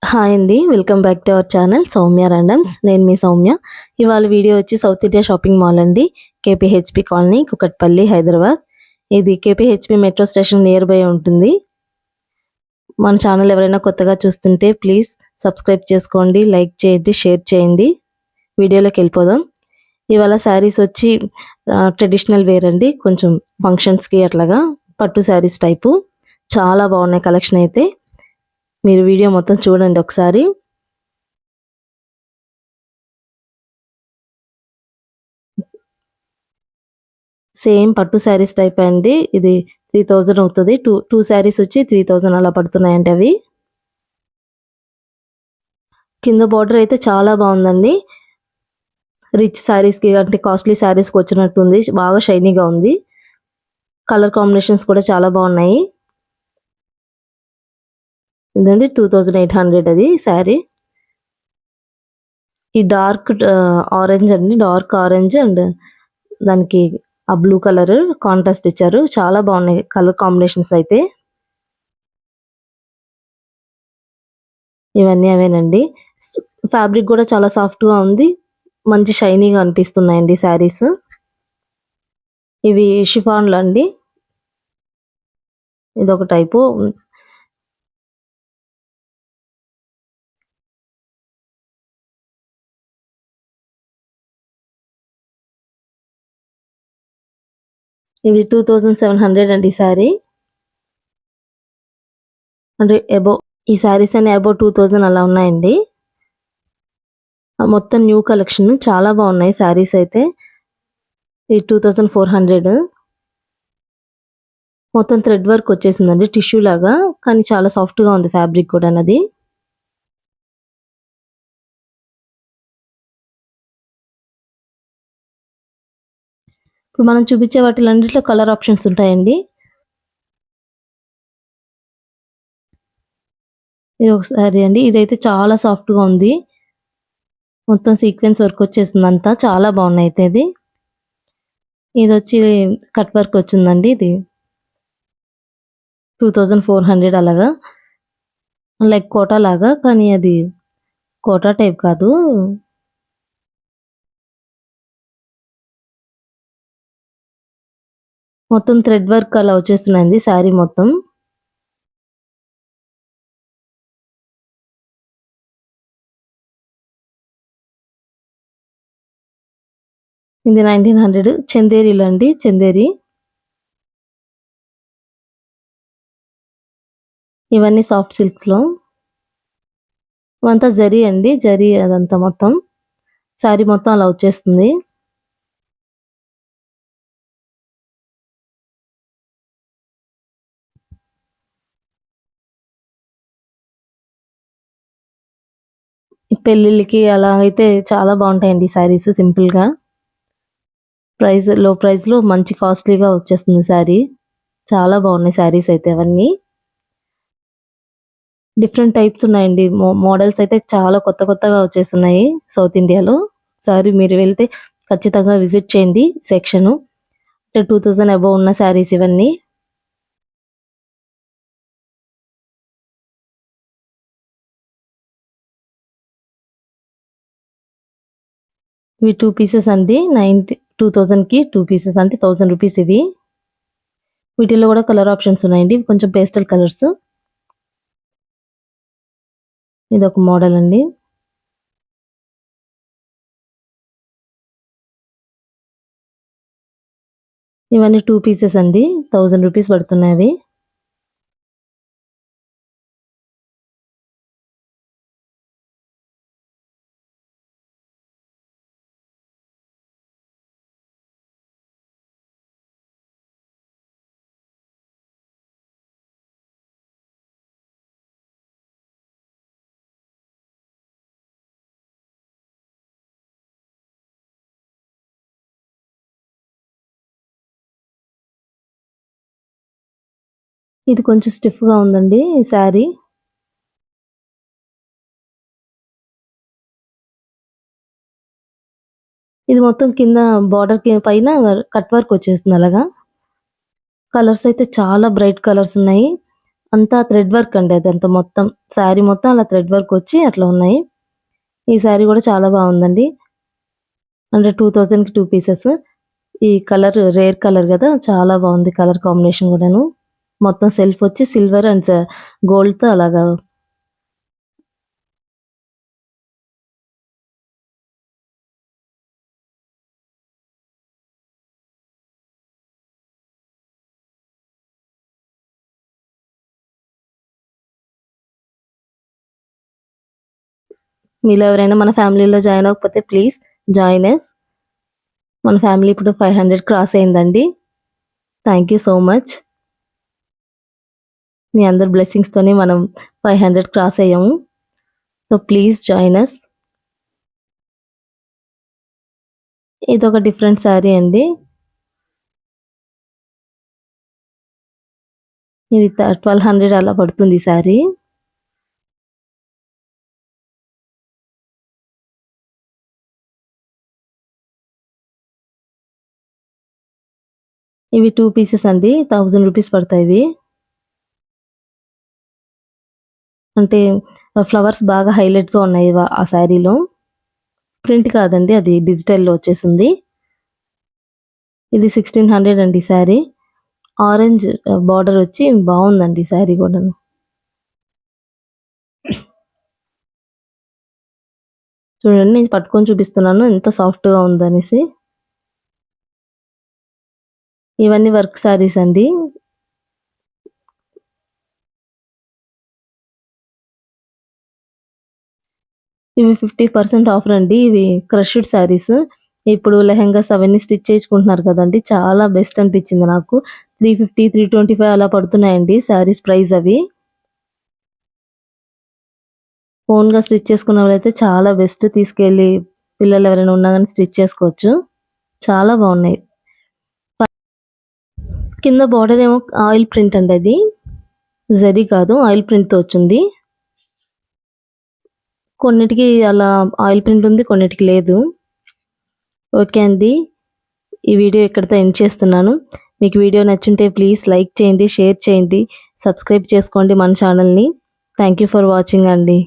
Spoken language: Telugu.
హాయ్ అండి. Welcome back to our channel Soumya randoms. నేను మీ సౌమ్య. ఇవాళ వీడియో వచ్చి సౌత్ ఇండియా షాపింగ్ మాల్ అండి. KPHB colony, Kukatpally, Hyderabad. ఇది KPHB metro station near by ఉంటుంది. మన ఛానల్ ఎవరైనా కొత్తగా చూస్తుంటే ప్లీజ్ సబ్స్క్రైబ్ చేసుకోండి, లైక్ చేయండి, షేర్ చేయండి. వీడియోలోకి వెళ్ళిపోదాం. ఇవాళ శారీస్ వచ్చి ట్రెడిషనల్ వేర్ అండి. కొంచెం ఫంక్షన్స్‌కి అట్లాగా పట్టు శారీస్ టైపు. చాలా బాగున్నాయి కలెక్షన్ అయితే. మీరు వీడియో మొత్తం చూడండి ఒకసారి. సేమ్ పట్టు శారీస్ టైప్ అండి. ఇది 3000 అవుతుంది. టూ శారీస్ వచ్చి 3000 అలా పడుతున్నాయండి అవి. కింద బార్డర్ అయితే చాలా బాగుందండి. రిచ్ శారీస్కి అంటే కాస్ట్లీ శారీస్కి వచ్చినట్టుంది. బాగా షైనీగా ఉంది. కలర్ కాంబినేషన్స్ కూడా చాలా బాగున్నాయి. ఇదండి 2800 అది శారీ. ఈ డార్క్ ఆరెంజ్ అండి. డార్క్ ఆరెంజ్ అండ్ దానికి ఆ బ్లూ కలర్ కాంట్రాస్ట్ ఇచ్చారు. చాలా బాగున్నాయి కలర్ కాంబినేషన్స్ అయితే. ఇవన్నీ అవేనండి. ఫ్యాబ్రిక్ కూడా చాలా సాఫ్ట్‌గా ఉంది. మంచి షైనీగా అనిపిస్తున్నాయండి శారీస్. ఇవి షిఫాన్‌లు అండి. ఇదొక టైపు. ఇవి 2700 అండి ఈ శారీ. అంటే అబోవ్ ఈ శారీస్ అన్ని అబోవ్ 2000 అలా ఉన్నాయండి. మొత్తం న్యూ కలెక్షన్ చాలా బాగున్నాయి శారీస్ అయితే. ఈ 2400 మొత్తం థ్రెడ్ వర్క్ వచ్చేసిందండి. టిష్యూ లాగా కానీ చాలా సాఫ్ట్‌గా ఉంది ఫ్యాబ్రిక్ కూడా అది. ఇప్పుడు మనం చూపించే వాటిలన్నిట్లో కలర్ ఆప్షన్స్ ఉంటాయండి. ఇది ఒక శారీ అండి. ఇదైతే చాలా సాఫ్ట్‌గా ఉంది. మొత్తం సీక్వెన్స్ వర్క్ వచ్చేసింది అంతా. చాలా బాగున్నాయి అయితే ఇది. ఇదొచ్చి కట్ వర్క్ వచ్చిందండి ఇది. 2400 అలాగా. లైక్ కోటా లాగా కానీ అది కోటా టైప్ కాదు. మొత్తం థ్రెడ్ వర్క్ అలా వచ్చేస్తున్నాయండి శారీ మొత్తం. ఇది 1900 చందేరీలో అండి. చందేరి. ఇవన్నీ సాఫ్ట్ సిల్క్స్‌లో. ఇవంతా జరీ అండి. జరీ అదంతా మొత్తం. శారీ మొత్తం అలా వచ్చేస్తుంది. ఈ పెళ్ళిళ్ళకి అలా అయితే చాలా బాగుంటాయండి ఈ శారీస్ సింపుల్‌గా. లో ప్రైస్‌లో మంచి కాస్ట్లీగా వచ్చేస్తుంది శారీ. చాలా బాగున్నాయి శారీస్ అయితే అవన్నీ. డిఫరెంట్ టైప్స్ ఉన్నాయండి. మోడల్స్ అయితే చాలా కొత్త కొత్తగా వచ్చేస్తున్నాయి సౌత్ ఇండియాలో. ఒకసారి మీరు వెళ్తే ఖచ్చితంగా విజిట్ చేయండి సెక్షను. అంటే 2000 అబోవ్ ఉన్న శారీస్ ఇవన్నీ. ఇవి 2 పీసెస్ అండి. 2000కి 2 పీసెస్ అంటే 1000 రూపీస్ ఇవి. వీటిల్లో కూడా కలర్ ఆప్షన్స్ ఉన్నాయండి. కొంచెం పేస్టల్ కలర్స్. ఇదొక మోడల్ అండి. ఇవన్నీ 2 పీసెస్ అండి. 1000 రూపీస్ పడుతున్నాయి అవి. ఇది కొంచెం స్టిఫ్‌గా ఉందండి ఈ శారీ. ఇది మొత్తం కింద బార్డర్‌కి పైన కట్ వర్క్ వచ్చేస్తుంది అలాగా. కలర్స్ అయితే చాలా బ్రైట్ కలర్స్ ఉన్నాయి. అంతా థ్రెడ్ వర్క్ అండి అదంతా మొత్తం. శారీ మొత్తం అలా థ్రెడ్ వర్క్ వచ్చి అట్లా ఉన్నాయి. ఈ శారీ కూడా చాలా బాగుందండి. అంటే 2000కి 2 పీసెస్. ఈ కలర్ రేర్ కలర్ కదా, చాలా బాగుంది కలర్ కాంబినేషన్ కూడాను. మొత్తం సెల్ఫ్ వచ్చి సిల్వర్ అండ్ గోల్డ్తో అలాగా. మీలో ఎవరైనా మన ఫ్యామిలీలో జాయిన్ అవ్వకపోతే ప్లీజ్ జాయిన్ అస్. మన ఫ్యామిలీ ఇప్పుడు 500 క్రాస్ అయిందండి. Thank you so much. మీ అందరి బ్లెస్సింగ్స్తోనే మనం 500 క్రాస్ అయ్యాము. So please join us. ఇదొక డిఫరెంట్ శారీ అండి. ఇది 1200 అలా పడుతుంది ఈ శారీ. ఇవి 2 పీసెస్ అండి, 1000 రూపీస్ పడతాయి ఇవి. అంటే ఫ్లవర్స్ బాగా హైలైట్గా ఉన్నాయి ఆ శారీలో. ప్రింట్ కాదండి, అది డిజిటల్లో వచ్చేసింది. ఇది 1600 అండి శారీ. ఆరెంజ్ బార్డర్ వచ్చి బాగుందండి శారీ కూడా. చూడండి, నేను పట్టుకొని చూపిస్తున్నాను ఎంత సాఫ్ట్గా ఉందనేసి. ఇవన్నీ వర్క్ శారీస్ అండి. ఇవి 50% ఆఫర్ అండి. ఇవి క్రష్డ్ శారీస్. ఇప్పుడు లెహెంగాస్ అవన్నీ స్టిచ్ చేయించుకుంటున్నారు కదండి, చాలా బెస్ట్ అనిపించింది నాకు. 350, 325 అలా పడుతున్నాయండి శారీస్ ప్రైస్ అవి. ఓన్గా స్టిచ్ చేసుకున్న వాళ్ళైతే చాలా బెస్ట్. తీసుకెళ్ళి పిల్లలు ఎవరైనా ఉన్నా కానీ స్టిచ్ చేసుకోవచ్చు. చాలా బాగున్నాయి. కింద బార్డర్ ఏమో ఆయిల్ ప్రింట్ అండి, అది జరీ కాదు, ఆయిల్ ప్రింట్తో వచ్చింది. కొన్నిటికి అలా ఆయిల్ ప్రింట్ ఉంది, కొన్నిటికి లేదు. ఓకే అండి, ఈ వీడియో ఇక్కడితో ఎండ్ చేస్తున్నాను. మీకు వీడియో నచ్చుంటే ప్లీజ్ లైక్ చేయండి, షేర్ చేయండి, సబ్స్క్రైబ్ చేసుకోండి మన ఛానల్ని. థ్యాంక్ యూ ఫర్ వాచింగ్ అండి.